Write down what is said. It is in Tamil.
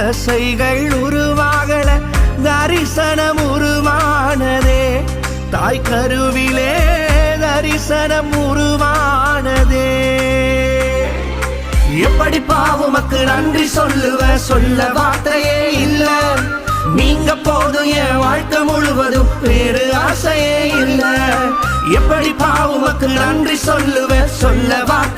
தசைகள் உருவாகல தரிசனம் உருவானதே தாய் கருவிலே தரிசனம் உருவானதே எப்படி பாவுமக்கு நன்றி சொல்ல வார்த்தையே இல்ல நீங்க போதும் என் வாழ்க்கை முழுவதும் வேறு ஆசையே இல்ல எப்படி பாவுமக்கு நன்றி சொல்ல வார்த்தை